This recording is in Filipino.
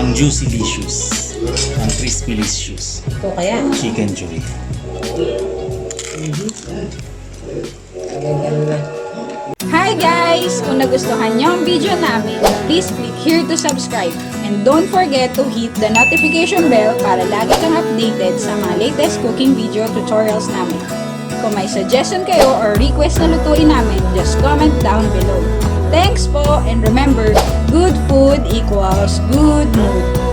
ng Juicilious, ng Crispylicious Ito kaya. Chicken Joy. Hi guys! Kung nagustuhan niyo ang video namin, please click here to subscribe. And don't forget to hit the notification bell para lagi kang updated sa mga latest cooking video tutorials namin. Kung may suggestion kayo or request na lutuin namin, just comment down below. Thanks po, and remember, good food equals good mood.